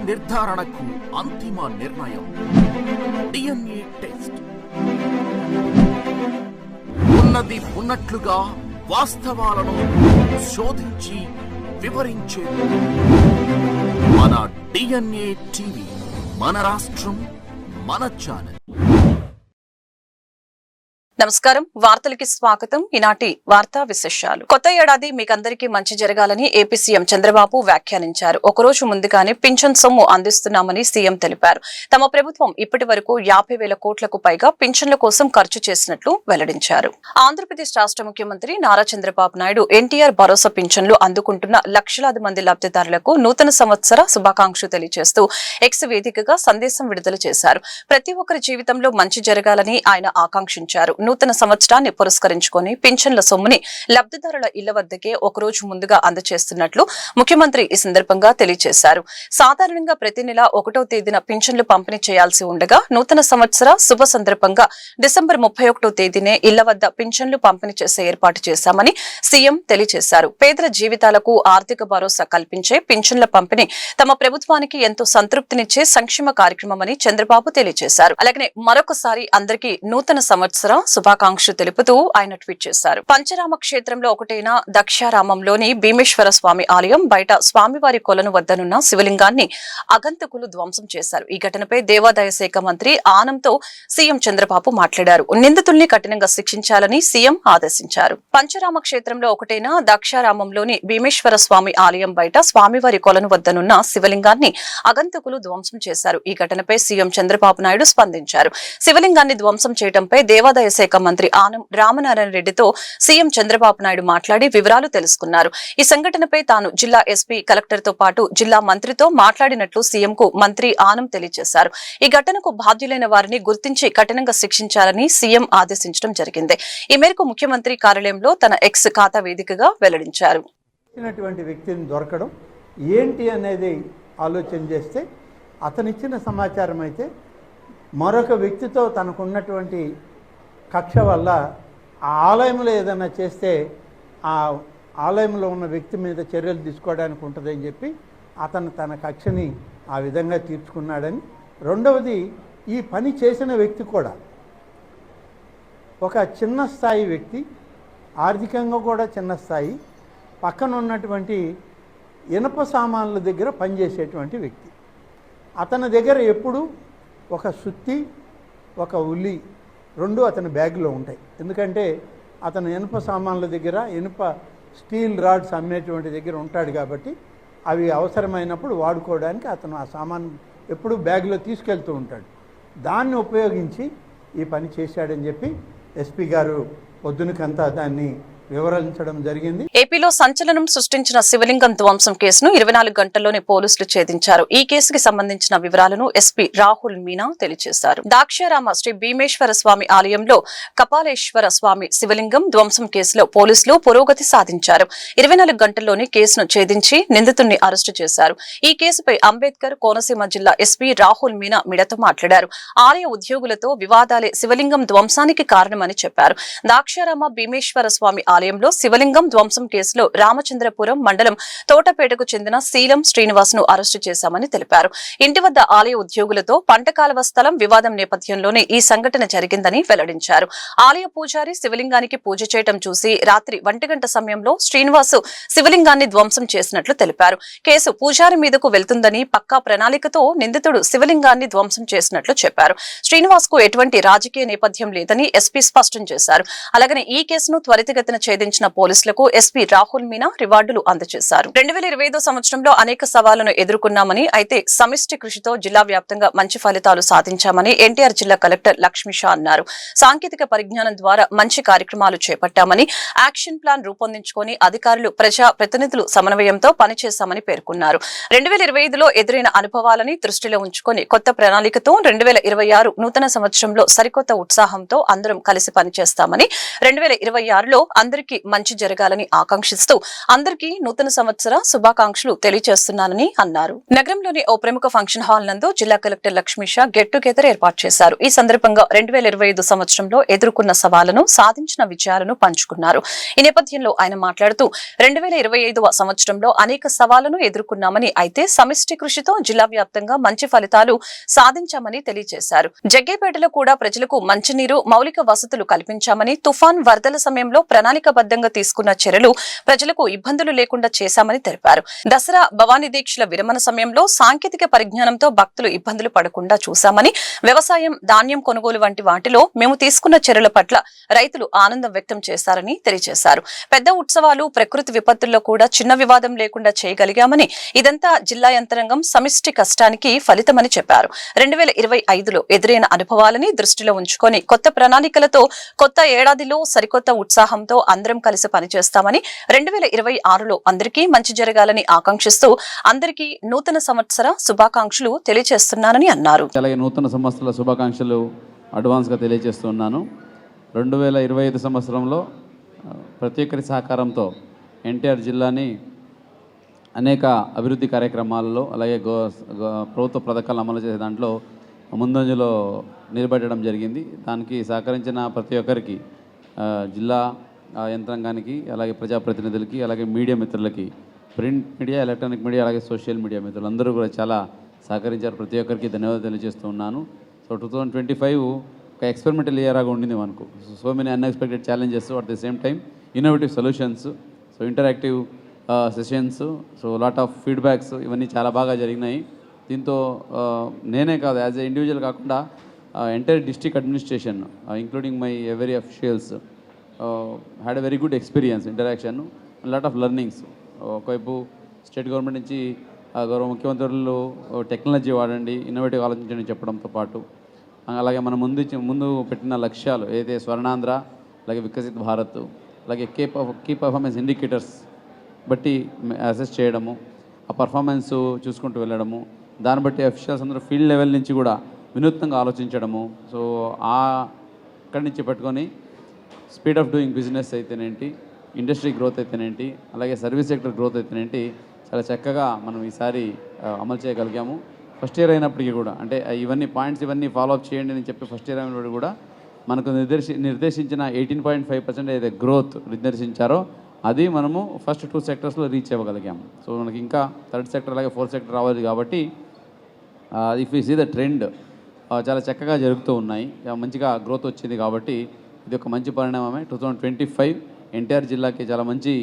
నిర్ధారణకు అంతిమ నిర్ణయం DNA టెస్ట్. ఉన్నది ఉన్నట్లుగా వాస్తవాలను శోధించి వివరించే మన DNA టీవీ, మన రాష్ట్రం, మన ఛానల్. నమస్కారం, వార్తలకి స్వాగతం. ఈనాటి వార్తా విశేషాలు. కొత్త ఏడాది మీకందరికీ మంచి జరగాలని ఏపీ సీఎం చంద్రబాబు వ్యాఖ్యానించారు. ఒకరోజు ముందుగానే పింఛన్ సొమ్ము అందిస్తున్నామని సీఎం తెలిపారు. తమ ప్రభుత్వం ఇప్పటి వరకు 50,000 కోట్లకు పైగా పింఛన్ల కోసం ఖర్చు చేసినట్లు వెల్లడించారు. ఆంధ్రప్రదేశ్ రాష్ట్ర ముఖ్యమంత్రి నారా చంద్రబాబు నాయుడు ఎన్టీఆర్ భరోసా పింఛన్లు అందుకుంటున్న లక్షలాది మంది లబ్ధిదారులకు నూతన సంవత్సర శుభాకాంక్షలు తెలియజేస్తూ ఎక్స్ వేదికగా సందేశం విడుదల చేశారు. ప్రతి ఒక్కరి జీవితంలో మంచి జరగాలని ఆయన ఆకాంక్షించారు. నూతన సంవత్సరాన్ని పురస్కరించుకొని పింఛన్ల సొమ్ముని లబ్ధిదారుల ఇళ్ల వద్దకే ఒకరోజు ముందుగా అందజేస్తున్నట్లు ముఖ్యమంత్రి ఈ సందర్భంగా తెలియజేశారు. సాధారణంగా ప్రతి నెల 1వ తేదీన పింఛన్లు పంపిణీ చేయాల్సి ఉండగా నూతన సంవత్సర శుభ సందర్భంగా డిసెంబర్ 31వ తేదీనే ఇళ్ల వద్ద పింఛన్లు పంపిణీ చేసే ఏర్పాటు చేశామని సీఎం తెలియజేశారు. పేదల జీవితాలకు ఆర్థిక భరోసా కల్పించే పింఛన్ల పంపిణీ తమ ప్రభుత్వానికి ఎంతో సంతృప్తినిచ్చే సంక్షేమ కార్యక్రమమని చంద్రబాబు తెలియజేశారు. అలాగే మరొకసారి అందరికీ నూతన సంవత్సర శుభాకాంక్షలు తెలుపుతూ ఆయన ట్వీట్ చేశారు. పంచరామ క్షేత్రంలో ఒకటైన దక్షారామంలోని భీమేశ్వర స్వామి ఆలయం బయట స్వామివారి కొలను వద్దనున్న శివలింగాన్ని అగంతకులు ధ్వంసం చేశారు. ఈ ఘటనపై దేవాదాయ శాఖ మంత్రి ఆనంతో సీఎం చంద్రబాబు మాట్లాడారు. నిందితుల్ని కఠినంగా శిక్షించాలని సీఎం ఆదేశించారు. పంచరామ క్షేత్రంలో ఒకటైన దక్షారామంలోని భీమేశ్వర స్వామి ఆలయం బయట స్వామివారి కొలను వద్దనున్న శివలింగాన్ని అగంతకులు ధ్వంసం చేశారు. ఈ ఘటనపై సీఎం చంద్రబాబు నాయుడు స్పందించారు. శివలింగాన్ని ధ్వంసం చేయడంపై దేవాదాయ శాఖ మంత్రి ఆనం రామనారాయణ రెడ్డితో సీఎం చంద్రబాబు నాయుడు మాట్లాడి వివరాలు తెలుసుకున్నారు. ఈ సంఘటనపై తాను జిల్లా ఎస్పీ కలెక్టర్ తో పాటు జిల్లా మంత్రితో మాట్లాడినట్లు సీఎం కు మంత్రి ఆనం తెలియజేశారు. ఈ ఘటనకు బాధ్యులైన వారిని గుర్తించి కఠినంగా శిక్షించాలని సీఎం ఆదేశించడం జరిగింది. ఈ మేరకు ముఖ్యమంత్రి కార్యాలయంలో తన ఎక్స్ ఖాతా వేదికగా వెల్లడించారు. వ్యక్తిని దొరకడం ఏంటి అనేది ఆలోచన చేస్తే అతనిచ్చిన సమాచారం అయితే మరొక వ్యక్తితో తనకున్నటువంటి కక్ష వల్ల ఆ ఆలయంలో ఏదైనా చేస్తే ఆ ఆలయంలో ఉన్న వ్యక్తి మీద చర్యలు తీసుకోవడానికి ఉంటుందని చెప్పి అతను తన కక్షని ఆ విధంగా తీర్చుకున్నాడని, రెండవది ఈ పని చేసిన వ్యక్తి కూడా ఒక చిన్న స్థాయి వ్యక్తి, ఆర్థికంగా కూడా చిన్న స్థాయి, పక్కన ఉన్నటువంటి ఇనప సామాన్ల దగ్గర పనిచేసేటువంటి వ్యక్తి. అతని దగ్గర ఎప్పుడు ఒక సుత్తి, ఒక ఉల్లి రెండు అతని బ్యాగ్లో ఉంటాయి. ఎందుకంటే అతను ఇనుప సామాన్ల దగ్గర ఇనుప స్టీల్ రాడ్స్ అమ్మేటువంటి దగ్గర ఉంటాడు కాబట్టి అవి అవసరమైనప్పుడు వాడుకోవడానికి అతను ఆ సామాన్ ఎప్పుడు బ్యాగ్లో తీసుకెళ్తూ ఉంటాడు. దాన్ని ఉపయోగించి ఈ పని చేశాడని చెప్పి ఎస్పీ గారు పొద్దునకంతా దాన్ని వివరించడం జరిగింది. ఏపీలో సంచలనం సృష్టించిన శివలింగం ధ్వంసం కేసును 24 గంటల్లోనే పోలీసులు ఛేదించారు. ఈ కేసుకి సంబంధించిన వివరాలను ఎస్పీ రాహుల్ మీనా తెలియజేశారు. దాక్షారామ శ్రీ భీమేశ్వర స్వామి ఆలయంలో కపాలేశ్వర స్వామి శివలింగం ధ్వంసం కేసులో పోలీసులు పురోగతి సాధించారు. 24 గంటల్లోనే కేసును ఛేదించి నిందితుడిని అరెస్టు చేశారు. ఈ కేసుపై అంబేద్కర్ కోనసీమ జిల్లా ఎస్పీ రాహుల్ మీనా మీడియాతో మాట్లాడారు. ఆలయ ఉద్యోగులతో వివాదాలే శివలింగం ధ్వంసానికి కారణమని చెప్పారు. దాక్షారామ భీమేశ్వర స్వామి ఆలయంలో శివలింగం ధ్వంసం కేసులో రామచంద్రపురం మండలం తోటపేటకు చెందిన శీలం శ్రీనివాస్ ను అరెస్టు చేశామని తెలిపారు. ఇంటి వద్ద ఆలయ ఉద్యోగులతో పంటకాలవ స్థలం వివాదం నేపథ్యంలోనే ఈ సంఘటన జరిగిందని వెల్లడించారు. ఆలయ పూజారి శివలింగానికి పూజ చేయడం చూసి రాత్రి 1 గంట సమయంలో శ్రీనివాస్ శివలింగాన్ని ధ్వంసం చేసినట్లు తెలిపారు. కేసు పూజారి మీదకు వెళ్తుందని పక్కా ప్రణాళికతో నిందితుడు శివలింగాన్ని ధ్వంసం చేసినట్లు చెప్పారు. శ్రీనివాస్ కు ఎటువంటి రాజకీయ నేపథ్యం లేదని ఎస్పీ స్పష్టం చేశారు. అలాగనే ఈ కేసును త్వరితగతిన ఛేదించిన పోలీసులకు ఎస్పీ రాహుల్ మీనా రివార్డులు అందజేశారు. 2025 సంవత్సరంలో అనేక సవాళ్లను ఎదుర్కొన్నామని, అయితే సమిష్టి కృషితో జిల్లా వ్యాప్తంగా మంచి ఫలితాలు సాధించామని ఎన్టీఆర్ జిల్లా కలెక్టర్ లక్ష్మీ షా అన్నారు. సాంకేతిక పరిజ్ఞానం ద్వారా మంచి కార్యక్రమాలు చేపట్టామని, యాక్షన్ ప్లాన్ రూపొందించుకొని అధికారులు, ప్రజా ప్రతినిధులు సమన్వయంతో పనిచేశామని పేర్కొన్నారు. 2025లో ఎదురైన అనుభవాలని దృష్టిలో ఉంచుకొని కొత్త ప్రణాళికతో 2026 నూతన సంవత్సరంలో సరికొత్త ఉత్సాహంతో అందరం కలిసి పనిచేస్తామని, 2026లో అందరూ అందరికీ మంచి జరగాలని ఆకాంక్షిస్తూ అందరికీ నూతన సంవత్సర శుభాకాంక్షలు తెలియజేస్తున్నానని అన్నారు. నగరంలోని ఓ ప్రముఖ ఫంక్షన్ హాల్ నందు జిల్లా కలెక్టర్ లక్ష్మీషా గెట్ టుగెదర్ ఏర్పాటు చేశారు. ఈ సందర్భంగా 2025 సంవత్సరంలో ఎదుర్కొన్న సవాళ్లను, సాధించిన విజయాలను పంచుకున్నారు. ఈ నేపథ్యంలో ఆయన మాట్లాడుతూ 2025వ సంవత్సరంలో అనేక సవాళ్లను ఎదుర్కొన్నామని, అయితే సమిష్టి కృషితో జిల్లా వ్యాప్తంగా మంచి ఫలితాలు సాధించామని తెలియజేశారు. జగ్గేపేటలో కూడా ప్రజలకు మంచినీరు, మౌలిక వసతులు కల్పించామని, తుఫాన్, వరదల సమయంలో ప్రణాళికబద్ధంగా తీసుకున్న చర్యలు ప్రజలకు ఇబ్బందులు లేకుండా చేశామని తెలిపారు. దసరా, భవానీ దీక్షల విరమణ సమయంలో సాంకేతిక పరిజ్ఞానంతో భక్తులు ఇబ్బందులు పడకుండా చూశామని, వ్యవసాయం, ధాన్యం కొనుగోలు వంటి వాటిలో మేము తీసుకున్న చర్యల పట్ల రైతులు ఆనందం వ్యక్తం చేశారని తెలియజేశారు. పెద్ద ఉత్సవాలు, ప్రకృతి విపత్తుల్లో కూడా చిన్న వివాదం లేకుండా చేయగలిగామని, ఇదంతా జిల్లా యంత్రాంగం సమిష్టి కష్టానికి ఫలితమని చెప్పారు. 2025లో ఎదురైన అనుభవాలని దృష్టిలో ఉంచుకొని కొత్త ప్రణాళికలతో కొత్త ఏడాదిలో సరికొత్త ఉత్సాహంతో అందరం కలిసి పనిచేస్తామని, 2026లో అందరికీ మంచి జరగాలని ఆకాంక్షిస్తూ అందరికీ నూతన సంవత్సర శుభాకాంక్షలు తెలియజేస్తున్నానని అన్నారు. అలాగే నూతన సంవత్సరాల శుభాకాంక్షలు అడ్వాన్స్గా తెలియజేస్తున్నాను. 2025 సంవత్సరంలో ప్రతి ఒక్కరి సహకారంతో ఎన్టీఆర్ జిల్లాని అనేక అభివృద్ధి కార్యక్రమాలలో, అలాగే ప్రభుత్వ పథకాలు అమలు చేసే దాంట్లో ముందంజలో నిలబెట్టడం జరిగింది. దానికి సహకరించిన ప్రతి ఒక్కరికి, జిల్లా యంత్రాంగానికి, అలాగే ప్రజాప్రతినిధులకి, అలాగే మీడియా మిత్రులకి, ప్రింట్ మీడియా, ఎలక్ట్రానిక్ మీడియా, అలాగే సోషల్ మీడియా మిత్రులు అందరూ కూడా చాలా సహకరించారు. ప్రతి ఒక్కరికి ధన్యవాదాలు తెలియజేస్తూ ఉన్నాను. సో 2025 ఒక ఎక్స్పెరిమెంటల్ ఇయర్గా ఉండింది మనకు. So many unexpected challenges, at the same time innovative solutions, so interactive sessions, so lot of feedbacks, ఇవన్నీ చాలా బాగా జరిగినాయి. దీంతో నేనే కాదు, యాజ్ ఎ ఇండివిజువల్ కాకుండా entire district administration including my every officials had a very good experience, interaction, lot of learnings. ఒకవైపు state government నుంచి గౌరవ ముఖ్యమంత్రులు టెక్నాలజీ వాడండి, ఇన్నోవేటివ్ ఆలోచించండి చెప్పడంతో పాటు, అలాగే మన ముందు పెట్టిన లక్ష్యాలు ఏదైతే స్వర్ణాంధ్ర, అలాగే వికసిత్ భారత్, అలాగే కీ పర్ఫార్మెన్స్ ఇండికేటర్స్ బట్టి అసెస్ చేయడము, ఆ పర్ఫార్మెన్స్ చూసుకుంటూ వెళ్ళడము, దాన్ని బట్టి అఫీషియల్స్ అందరూ ఫీల్డ్ లెవెల్ నుంచి కూడా వినూత్నంగా ఆలోచించడము. సో అక్కడి నుంచి పట్టుకొని స్పీడ్ ఆఫ్ డూయింగ్ బిజినెస్ అయితేనేంటి, ఇండస్ట్రీ గ్రోత్ అయితేనేంటి, అలాగే సర్వీస్ సెక్టర్ గ్రోత్ అయితేనేంటి, చాలా చక్కగా మనం ఈసారి అమలు చేయగలిగాము. ఫస్ట్ ఇయర్ అయినప్పటికీ కూడా, అంటే ఇవన్నీ పాయింట్స్ ఇవన్నీ ఫాలోఅప్ చేయండి అని చెప్పి ఫస్ట్ ఇయర్ అయినప్పుడు కూడా మనకు నిర్దేశించిన 18.5% ఏదైతే గ్రోత్ నిర్దేశించారో అది మనము ఫస్ట్ 2 సెక్టర్స్లో రీచ్ అవ్వగలిగాము. సో మనకి ఇంకా థర్డ్ సెక్టర్ అలాగే ఫోర్త్ సెక్టర్ రావాలి కాబట్టి if you see the trend చాలా చక్కగా జరుగుతూ ఉన్నాయి, మంచిగా గ్రోత్ వచ్చింది. కాబట్టి ఇది ఒక మంచి పరిణామమే. 2025 ఎన్టీఆర్ జిల్లాకి చాలా మంచి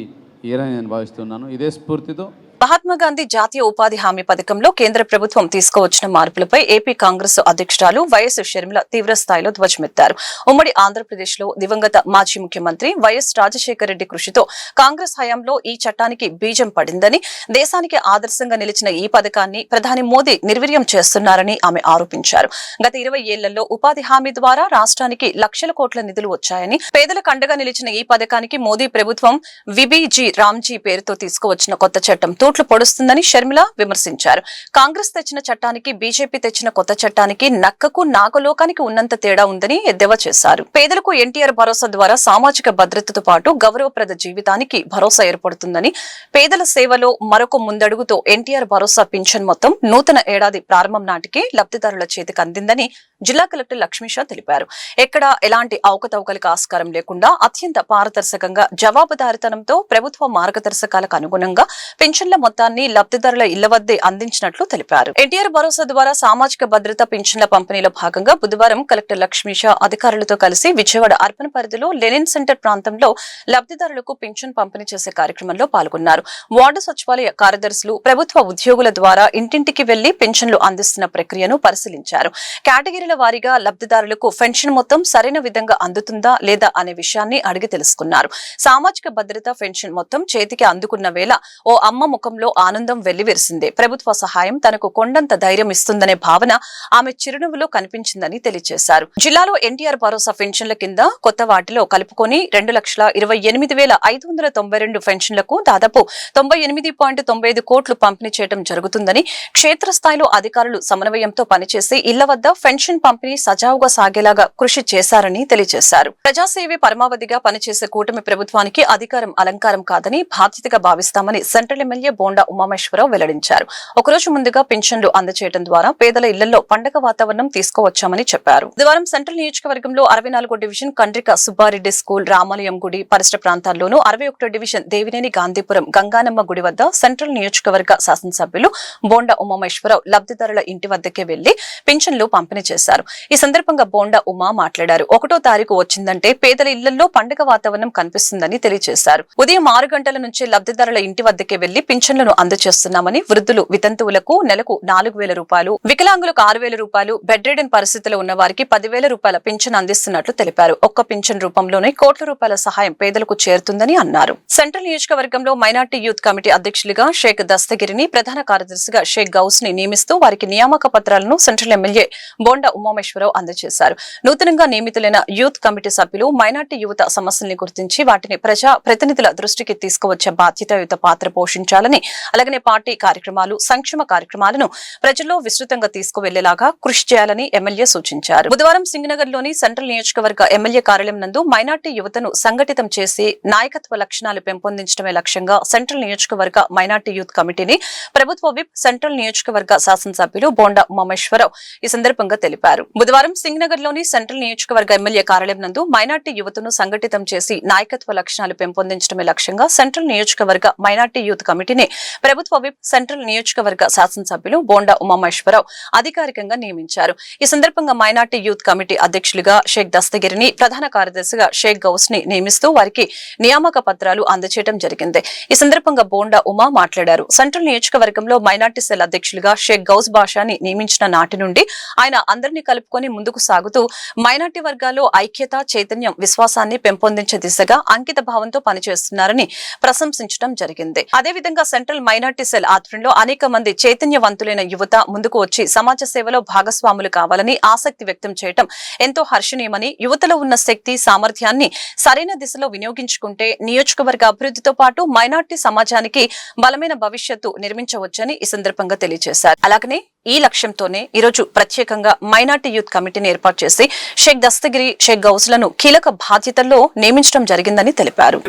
ఇయర్ అని నేను భావిస్తున్నాను. ఇదే స్ఫూర్తితో మహాత్మా గాంధీ జాతీయ ఉపాధి హామీ పథకంలో కేంద్ర ప్రభుత్వం తీసుకువచ్చిన మార్పులపై ఏపీ కాంగ్రెస్ అధ్యక్షురాలు వైఎస్ షర్మిల తీవ్ర స్థాయిలో ధ్వజమెత్తారు. ఉమ్మడి ఆంధ్రప్రదేశ్ లో దివంగత మాజీ ముఖ్యమంత్రి వైఎస్ రాజశేఖర రెడ్డి కృషితో కాంగ్రెస్ హయాంలో ఈ చట్టానికి బీజం పడిందని, దేశానికి ఆదర్శంగా నిలిచిన ఈ పథకాన్ని ప్రధాని మోదీ నిర్వీర్యం చేస్తున్నారని ఆమె ఆరోపించారు. గత 20 ఏళ్లలో ఉపాధి హామీ ద్వారా రాష్ట్రానికి లక్షల కోట్ల నిధులు వచ్చాయని, పేదలకు అండగా నిలిచిన ఈ పథకానికి మోదీ ప్రభుత్వం విబిజీ రామ్జీ పేరుతో తీసుకువచ్చిన కొత్త చట్టం తూట్లు పొడుస్తుందని షర్మిల విమర్శించారు. కాంగ్రెస్ తెచ్చిన చట్టానికి, బీజేపీ తెచ్చిన కొత్త చట్టానికి నక్కకు నాగలోకానికి ఉన్నంత తేడా ఉందని ఎద్దేవా చేశారు. పేదలకు ఎన్టీఆర్ భరోసా ద్వారా సామాజిక భద్రతతో పాటు గౌరవప్రద జీవితానికి భరోసా ఏర్పడుతుందని, పేదల సేవలో మరొక ముందడుగుతో ఎన్టీఆర్ భరోసా పింఛన్ మొత్తం నూతన ఏడాది ప్రారంభం నాటికి లబ్ధిదారుల చేతికి అందిందని జిల్లా కలెక్టర్ లక్ష్మీషా తెలిపారు. ఎక్కడా ఎలాంటి అవకతవకలకు ఆస్కారం లేకుండా అత్యంత పారదర్శకంగా, జవాబుదారితనంతో ప్రభుత్వ మార్గదర్శకాలకు అనుగుణంగా పింఛన్ల మొత్తాన్ని లబ్ధిదారుల ఇళ్ల వద్దే అందించినట్లు తెలిపారు. ఎన్టీఆర్ భరోసా ద్వారా సామాజిక భద్రత పింఛన్ల పంపిణీలో భాగంగా బుధవారం కలెక్టర్ లక్ష్మీషా అధికారులతో కలిసి విజయవాడ అర్బన్ పరిధిలో లెనిన్ సెంటర్ ప్రాంతంలో లబ్ధిదారులకు పింఛన్ పంపిణీ చేసే కార్యక్రమంలో పాల్గొన్నారు. వార్డు సచివాలయ కార్యదర్శులు ప్రభుత్వ ఉద్యోగుల ద్వారా ఇంటింటికి వెళ్లి పింఛన్లు అందిస్తున్న ప్రక్రియను పరిశీలించారు. కేటగిరీల వారీగా లబ్ధిదారులకు పెన్షన్ మొత్తం సరైన విధంగా అందుతుందా లేదా అనే విషయాన్ని అడిగి తెలుసుకున్నారు. సామాజిక భద్రత పెన్షన్ మొత్తం చేతికి అందుకున్న వేళ ఓ అమ్మ ముఖంలో ఆనందం వెల్లివిరిసింది. ప్రభుత్వ సహాయం తనకు కొండంత ధైర్యం ఇస్తుందనే భావన ఆమె చిరునవ్వులో కనిపించిందని తెలియజేశారు. జిల్లాలో ఎన్టీఆర్ భరోసా పెన్షన్ల కింద కొత్త వాటిలో కలుపుకొని 2,28,592 పెన్షన్లకు దాదాపు 98.95 కోట్లు పంపిణీ చేయడం జరుగుతుందని, క్షేత్రస్థాయిలో అధికారులు సమన్వయంతో పనిచేసి ఇళ్ల వద్ద పెన్షన్ పింఛన్ పంపిణీ సజావుగా సాగేలాగా కృషి చేశారని తెలియజేశారు. ప్రజాసేవే పరమావధిగా పనిచేసే కూటమి ప్రభుత్వానికి అధికారం అలంకారం కాదని బాధ్యతగా భావిస్తామని సెంట్రల్ ఎమ్మెల్యే బోండా ఉమామేశ్వరరావు వెల్లడించారు. ఒకరోజు ముందుగా పింఛన్లు అందజేయడం ద్వారా పేదల ఇళ్లలో పండగ వాతావరణం తీసుకువచ్చామని చెప్పారు. బుధవారం సెంట్రల్ నియోజకవర్గంలో 64 డివిజన్ కండ్రిక సుబ్బారెడ్డి స్కూల్, రామాలయం గుడి పరిసర ప్రాంతాల్లోనూ 61 డివిజన్ దేవినేని గాంధీపురం గంగానమ్మ గుడి వద్ద సెంట్రల్ నియోజకవర్గ శాసనసభ్యులు బోండా ఉమామేశ్వరరావు లబ్ధిదారుల ఇంటి వద్దకే వెళ్లి పింఛన్లు పంపిణీ చేశారు. ఈ సందర్భంగా బోండా ఉమా మాట్లాడారు. 1వ తారీఖు వచ్చిందంటే పేదల ఇళ్లలో పండుగ వాతావరణం కనిపిస్తుందని తెలియజేశారు. ఉదయం 6 గంటల నుంచే లబ్ధిదారుల ఇంటి వద్దకే వెళ్లి పింఛన్లను అందజేస్తున్నామని, వృద్ధులు వితంతువులకు నెలకు 4,000 రూపాయలు, వికలాంగులకు 6,000 రూపాయలు, బెడ్ రిడెన్ పరిస్థితిలో ఉన్న వారికి 10,000 రూపాయల పింఛన్ అందిస్తున్నట్లు తెలిపారు. ఒక్క పింఛన్ రూపంలోనే కోట్ల రూపాయల సహాయం పేదలకు చేరుతుందని అన్నారు. సెంట్రల్ నియోజకవర్గంలో మైనార్టీ యూత్ కమిటీ అధ్యక్షులుగా షేక్ దస్తగిరిని, ప్రధాన కార్యదర్శిగా షేక్ గౌస్ ని నియమిస్తూ వారికి నియామక పత్రాలను సెంట్రల్ ఎమ్మెల్యే బోండా ఉమామేశ్వరరావు అందజేశారు. నూతనంగా నియమితులైన యూత్ కమిటీ సభ్యులు మైనార్టీ యువత సమస్యల్ని గుర్తించి వాటిని ప్రజా ప్రతినిధుల దృష్టికి తీసుకువచ్చే బాధ్యతాయుత పాత్ర పోషించాలని, అలాగనే పార్టీ కార్యక్రమాలు, సంక్షేమ కార్యక్రమాలను ప్రజల్లో విస్తృతంగా తీసుకువెళ్లేలాగా కృషి చేయాలని ఎమ్మెల్యే సూచించారు. బుధవారం సింగనగర్ లోని సెంట్రల్ నియోజకవర్గ ఎమ్మెల్యే కార్యాలయం నందు మైనార్టీ యువతను సంఘటితం చేసి నాయకత్వ లక్షణాలు పెంపొందించడమే లక్ష్యంగా సెంట్రల్ నియోజకవర్గ మైనార్టీ యూత్ కమిటీని ప్రభుత్వ విప్ సెంట్రల్ నియోజకవర్గ శాసనసభ్యులు బోండా ఉమామేశ్వరరావు ఈ సందర్భంగా తెలిపారు. బుధవారం సింగనగర్ లోని సెంట్రల్ నియోజకవర్గ ఎమ్మెల్యే కార్యాలయం నందు మైనార్టీ యువతను సంఘటితం చేసి నాయకత్వ లక్షణాలు పెంపొందించడమే లక్ష్యంగా సెంట్రల్ నియోజకవర్గ మైనార్టీ యూత్ కమిటీని ప్రభుత్వ విప్ సెంట్రల్ నియోజకవర్గ శాసనసభ్యులు బోండా ఉమామేశ్వరరావు అధికారికంగా నియమించారు. ఈ సందర్భంగా మైనార్టీ యూత్ కమిటీ అధ్యక్షులుగా షేక్ దస్తగిరిని, ప్రధాన కార్యదర్శిగా షేక్ గౌస్ ని నియమిస్తూ వారికి నియామక పత్రాలు అందజేయడం జరిగింది. ఈ సందర్భంగా బోండా ఉమా మాట్లాడారు. సెంట్రల్ నియోజకవర్గంలో మైనార్టీ సెల్ అధ్యక్షులుగా షేక్ గౌస్ బాషాని నియమించిన నాటి నుండి ఆయన అందరినీ కలుపుకొని ముందుకు సాగుతూ మైనార్టీ వర్గాల్లో ఐక్యత, చైతన్యం, విశ్వాసాన్ని పెంపొందించే దిశగా అంకిత భావంతో పనిచేస్తున్నారని ప్రశంసించడం జరిగింది. అదేవిధంగా సెంట్రల్ మైనార్టీ సెల్ ఆధ్వర్యంలో అనేక మంది చైతన్యవంతులైన యువత ముందుకు వచ్చి సమాజ సేవలో భాగస్వాములు కావాలని ఆసక్తి వ్యక్తం చేయడం ఎంతో హర్షణీయమని, యువతలో ఉన్న శక్తి, సామర్థ్యాన్ని సరైన దిశలో వినియోగించుకుంటే నియోజకవర్గ అభివృద్ధితో పాటు మైనార్టీ సమాజానికి బలమైన భవిష్యత్తు నిర్మించవచ్చని ఈ సందర్భంగా తెలియజేశారు. అలాగనే ఈ లక్ష్యంతోనే ఈరోజు ప్రత్యేకంగా మైనార్టీ యూత్ కమిటీని ఏర్పాటు చేసి షేక్ దస్తగిరి, షేక్ గౌస్లను కీలక బాధ్యతల్లో నియమించడం జరిగిందని తెలిపారు.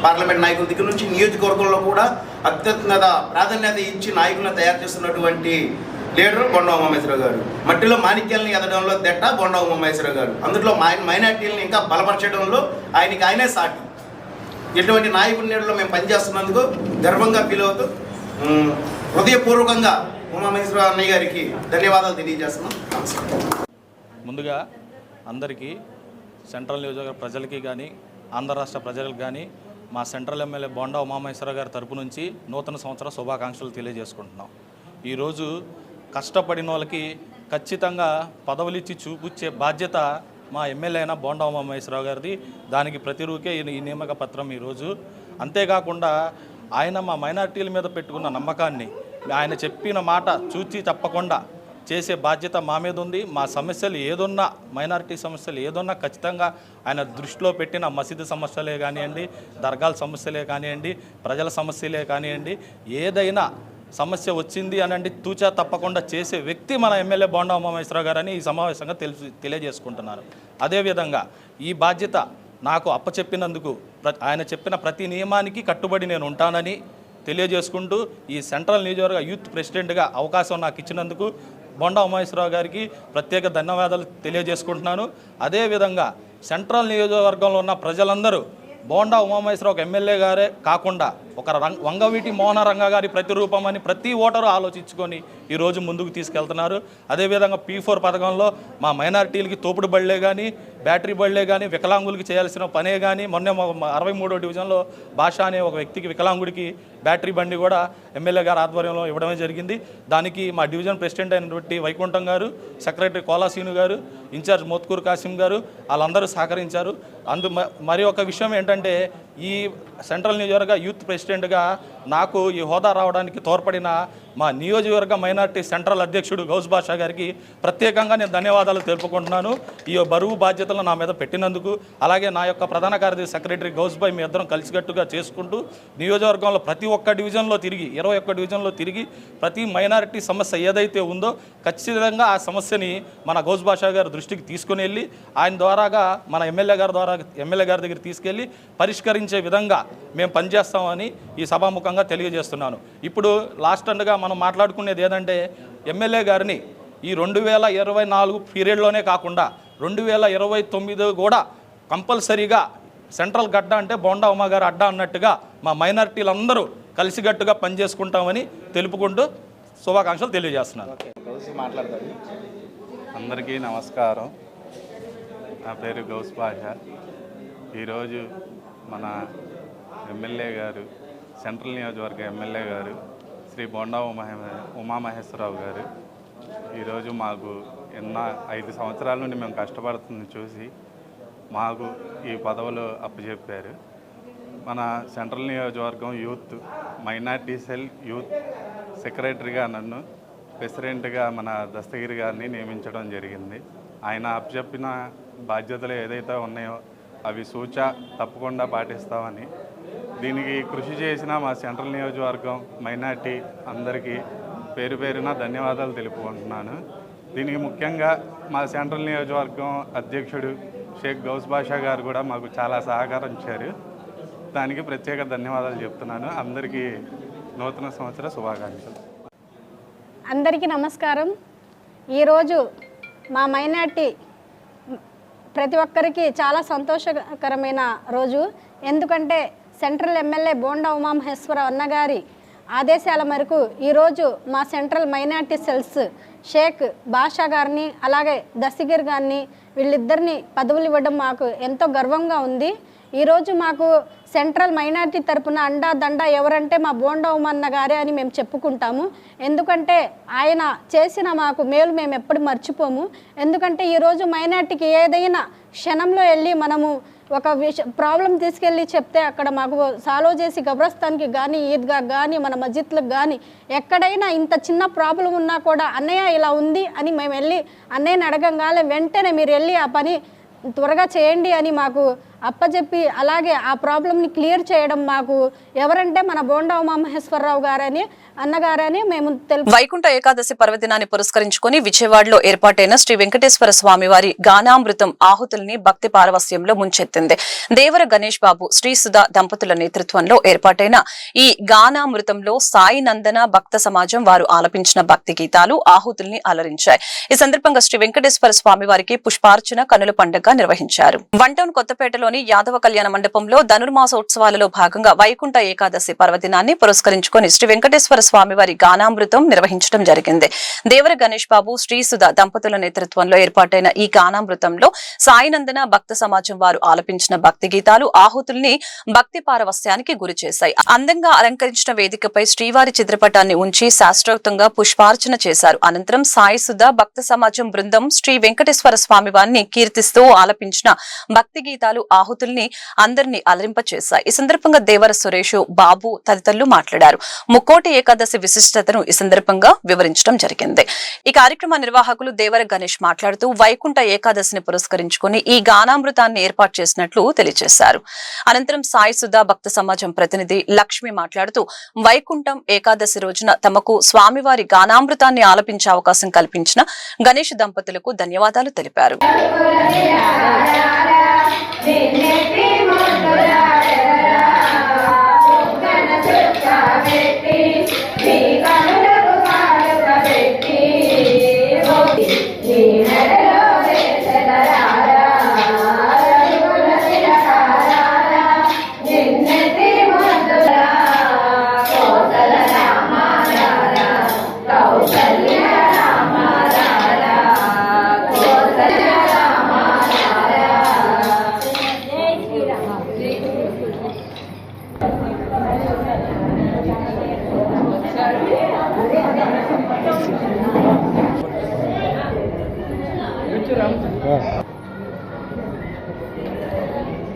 పార్లమెంట్ నాయకుల దగ్గర నుంచి నియోజకవర్గంలో కూడా అత్యున్నత ప్రాధాన్యత ఇచ్చి నాయకులను తయారు చేస్తున్నటువంటి లీడరు బోండా ఉమామేశ్వరరావు గారు. మట్టిలో మాణిక్యాలను ఎదడంలో దెట్ట బోండా ఉమామేశ్వరరావు గారు. అందులో మైనార్టీలను ఇంకా బలపరచడంలో ఆయనే సాటి. ఎటువంటి నాయకుడి నీడలో మేము పనిచేస్తున్నందుకు గర్వంగా ఫీల్ అవుతూ హృదయపూర్వకంగా ఉమామేశ్వరరావు అన్నయ్య గారికి ధన్యవాదాలు తెలియజేస్తున్నాం. ముందుగా అందరికీ సెంట్రల్ నియోజకవర్గ ప్రజలకి కానీ ఆంధ్ర రాష్ట్ర ప్రజలకు కానీ మా సెంట్రల్ ఎమ్మెల్యే బోండా ఉమామేశ్వరరావు గారి తరపు నుంచి నూతన సంవత్సర శుభాకాంక్షలు తెలియజేసుకుంటున్నాం. ఈరోజు కష్టపడిన వాళ్ళకి ఖచ్చితంగా పదవులిచ్చి చూపించే బాధ్యత మా ఎమ్మెల్యే అయిన బోండా ఉమామేశ్వరరావు గారిది. దానికి ప్రతిరూకే ఈ నియామక పత్రం ఈరోజు. అంతేకాకుండా ఆయన మా మైనార్టీల మీద పెట్టుకున్న నమ్మకాన్ని, ఆయన చెప్పిన మాట చూచి తప్పకుండా చేసే బాధ్యత మా మీద ఉంది. మా సమస్యలు ఏదున్నా, మైనారిటీ సమస్యలు ఏదున్నా ఖచ్చితంగా ఆయన దృష్టిలో పెట్టిన మసీదు సమస్యలే కానివ్వండి, దర్గాల సమస్యలే కానివ్వండి, ప్రజల సమస్యలే కానివ్వండి, ఏదైనా సమస్య వచ్చింది అనండి తూచా తప్పకుండా చేసే వ్యక్తి మన ఎమ్మెల్యే బోండా ఉమామేశ్వరరావు గారని ఈ సమావేశంగా తెలియజేసుకుంటున్నారు. అదేవిధంగా ఈ బాధ్యత నాకు అప్పచెప్పినందుకు ఆయన చెప్పిన ప్రతి నియమానికి కట్టుబడి నేను ఉంటానని తెలియజేసుకుంటూ ఈ సెంట్రల్ నియోజకవర్గ యూత్ ప్రెసిడెంట్గా అవకాశం నాకు ఇచ్చినందుకు బోండా ఉమామేశ్వరరావు గారికి ప్రత్యేక ధన్యవాదాలు తెలియజేసుకుంటున్నాను. అదేవిధంగా సెంట్రల్ నియోజకవర్గంలో ఉన్న ప్రజలందరూ బోండా ఉమామేశ్వరరావు ఒక ఎమ్మెల్యే గారే కాకుండా ఒక వంగవీటి మోహన రంగ గారి ప్రతిరూపమని ప్రతి ఓటరు ఆలోచించుకొని ఈరోజు ముందుకు తీసుకెళ్తున్నారు. అదేవిధంగా P4 పథకంలో మా మైనారిటీలకి తోపుడు బళ్ళే కానీ, బ్యాటరీ బళ్ళే కానీ, వికలాంగులకి చేయాల్సిన పనే కానీ, మొన్న 63వ డివిజన్లో భాష అనే ఒక వ్యక్తికి, వికలాంగుడికి బ్యాటరీ బండి కూడా ఎమ్మెల్యే గారి ఆధ్వర్యంలో ఇవ్వడమే జరిగింది. దానికి మా డివిజన్ ప్రెసిడెంట్ అయినటువంటి వైకుంఠం గారు, సెక్రటరీ కోలాసీను గారు, ఇన్ఛార్జ్ మోత్కూర్ కాసిం గారు వాళ్ళందరూ సహకరించారు. మరి ఒక విషయం ఏంటంటే, ఈ సెంట్రల్ నియోజకవర్గ యూత్ ప్రెసిడెంట్గా నాకు ఈ హోదా రావడానికి తోడ్పడిన మా నియోజకవర్గ మైనార్టీ సెంట్రల్ అధ్యక్షుడు గౌస్ బాషా గారికి ప్రత్యేకంగా నేను ధన్యవాదాలు తెలుపుకుంటున్నాను. ఈ బరువు బాధ్యతలు నా మీద పెట్టినందుకు. అలాగే నా యొక్క ప్రధాన కార్యదర్శి సెక్రటరీ గౌస్ బాయ్ మీ ఇద్దరం కలిసికట్టుగా చేసుకుంటూ నియోజకవర్గంలో ప్రతి ఒక్క డివిజన్లో తిరిగి 21 డివిజన్లో తిరిగి ప్రతి మైనారిటీ సమస్య ఏదైతే ఉందో ఖచ్చితంగా ఆ సమస్యని మన గౌస్ బాషా గారి దృష్టికి తీసుకుని వెళ్ళి ఆయన ద్వారాగా మన ఎమ్మెల్యే గారి దగ్గర తీసుకెళ్ళి పరిష్కరించే విధంగా మేము పనిచేస్తామని ఈ సభాముఖంగా తెలియజేస్తున్నాను. ఇప్పుడు లాస్ట్ అండ్గా మనం మాట్లాడుకునేది ఏంటంటే ఎమ్మెల్యే గారిని ఈ 2024 పీరియడ్లోనే కాకుండా 2029 కూడా కంపల్సరీగా సెంట్రల్ గడ్డ అంటే బోండా ఉమా గారు అడ్డా అన్నట్టుగా మా మైనారిటీలందరూ కలిసికట్టుగా పనిచేసుకుంటామని తెలుపుకుంటూ శుభాకాంక్షలు తెలియజేస్తున్నాను. అందరికీ నమస్కారం. నా పేరు గౌస్ బాషా. ఈరోజు మన ఎమ్మెల్యే గారు, సెంట్రల్ నియోజకవర్గ ఎమ్మెల్యే గారు శ్రీ బోండా ఉమామహేశ్వరరావు గారు ఈరోజు మాకు 5 సంవత్సరాల నుండి మేము కష్టపడుతుంది చూసి మాకు ఈ పదవులు అప్పచెప్పారు. మన సెంట్రల్ నియోజకవర్గం యూత్ మైనార్టీ సెల్ యూత్ సెక్రటరీగా నన్ను, ప్రెసిడెంట్గా మన దస్తగిరి గారిని నియమించడం జరిగింది. ఆయన అప్పచెప్పిన బాధ్యతలు ఏదైతే ఉన్నాయో అవి తప్పకుండా పాటిస్తామని, దీనికి కృషి చేసిన మా సెంట్రల్ నియోజకవర్గం మైనార్టీ అందరికీ పేరు పేరున ధన్యవాదాలు తెలుపుకుంటున్నాను. దీనికి ముఖ్యంగా మా సెంట్రల్ నియోజకవర్గం అధ్యక్షుడు షేక్ గౌస్ బాషా గారు కూడా మాకు చాలా సహకరించారు. దానికి ప్రత్యేక ధన్యవాదాలు చెప్తున్నాను. అందరికీ నూతన సంవత్సర శుభాకాంక్షలు. అందరికీ నమస్కారం. ఈరోజు మా మైనార్టీ ప్రతి ఒక్కరికి చాలా సంతోషకరమైన రోజు. ఎందుకంటే సెంట్రల్ ఎమ్మెల్యే బోండా ఉమామహేశ్వరరావు అన్నగారి ఆదేశాల మేరకు ఈరోజు మా సెంట్రల్ మైనార్టీ సెల్స్ షేక్ బాషా గారిని అలాగే దస్తగిర్ గారిని వీళ్ళిద్దరిని పదవులు ఇవ్వడం మాకు ఎంతో గర్వంగా ఉంది. ఈరోజు మాకు సెంట్రల్ మైనార్టీ తరపున అండా దండ ఎవరంటే మా బోండా ఉమన్న గారే అని మేము చెప్పుకుంటాము. ఎందుకంటే ఆయన చేసిన మాకు మేలు మేము ఎప్పుడు మర్చిపోము. ఎందుకంటే ఈరోజు మైనార్టీకి ఏదైనా క్షణంలో వెళ్ళి మనము ఒక ప్రాబ్లం తీసుకెళ్ళి చెప్తే అక్కడ మాకు సాల్వ్ చేసి కబ్రస్థాన్కి కానీ ఈద్గా కానీ మన మస్జిద్లకు కానీ ఎక్కడైనా ఇంత చిన్న ప్రాబ్లం ఉన్నా కూడా అన్నయ్య ఇలా ఉంది అని మేము వెళ్ళి అన్నయ్యని అడగంగానే వెంటనే మీరు వెళ్ళి ఆ పని త్వరగా చేయండి అని మాకు అప్పచెప్పి అలాగే ఆ ప్రాబ్లంని క్లియర్ చేయడం మాకు ఎవరంటే మన బోండా ఉమామహేశ్వరరావు గారని అన్నగారని మేము తెలుసు. వైకుంఠ ఏకాదశి పర్వదినాన్ని పురస్కరించుకుని విజయవాడలో ఏర్పాటైన శ్రీ వెంకటేశ్వర స్వామి వారి గానామృతం ఆహుతుల్ని భక్తి పారవస్యంలో ముంచెత్తింది. దేవర గణేష్ బాబు, శ్రీ సుధా దంపతుల నేతృత్వంలో ఏర్పాటైన ఈ గానామృతంలో సాయి నందన భక్త సమాజం వారు ఆలపించిన భక్తి గీతాలు ఆహుతుల్ని అలరించాయి. ఈ సందర్భంగా శ్రీ వెంకటేశ్వర స్వామి వారికి పుష్పార్చన కనుల పండుగ నిర్వహించారు. వన్ కొత్తపేటలోని యాదవ కళ్యాణ మండపంలో ధనుర్మాసోత్సవాలలో భాగంగా వైకుంఠ ఏకాదశి పర్వదినాన్ని పురస్కరించుకుని శ్రీ వెంకటేశ్వర స్వామి వారి గానామృతం నిర్వహించడం జరిగింది. దేవర గణేష్ బాబు, శ్రీ సుధా దంపతుల నేతృత్వంలో ఏర్పాటైన ఈ గానామృతంలో సాయినందన భక్త సమాజం వారు ఆలపించిన భక్తి గీతాలు ఆహుతుల్ని భక్తి పారవస్యానికి గురి చేశాయి. అందంగా అలంకరించిన వేదికపై శ్రీవారి చిత్రపటాన్ని ఉంచి శాస్త్రోక్తంగా పుష్పార్చన చేశారు. అనంతరం సాయి సుధా భక్త సమాజం బృందం శ్రీ వెంకటేశ్వర స్వామి వారిని కీర్తిస్తూ ఆలపించిన భక్తి గీతాలు ఆహుతుల్ని అందరినీ అలరింపచేశాయి. ఈ సందర్భంగా దేవర సురేష్ బాబు తదితరులు మాట్లాడారు. ముక్కోటి ఏకాదశి విశిష్టతను ఈ సందర్భంగా వివరించడం జరిగింది. ఈ కార్యక్రమ నిర్వాహకులు దేవర గణేష్ మాట్లాడుతూ వైకుంఠ ఏకాదశిని పురస్కరించుకుని ఈ గానామృతాన్ని ఏర్పాటు చేసినట్లు తెలియజేశారు. అనంతరం సాయి సుధా భక్త సమాజం ప్రతినిధి లక్ష్మి మాట్లాడుతూ వైకుంఠం ఏకాదశి రోజున తమకు స్వామివారి గానామృతాన్ని ఆలపించే అవకాశం కల్పించిన గణేష్ దంపతులకు ధన్యవాదాలు తెలిపారు.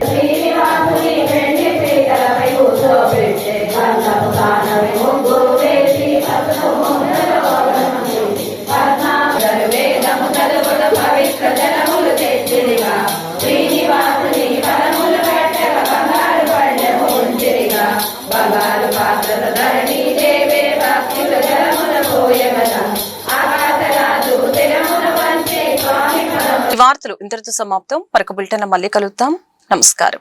శ్రీనివాసుని వెండి శ్రీకలపై కూర్చోబెట్టి కళ్ళకు కానవి ముగ్గు వేసి ఈ వార్తలు ఇంతటితో సమాప్తం. మరొక బులెటిన్ మళ్ళీ కలుద్దాం. నమస్కారం.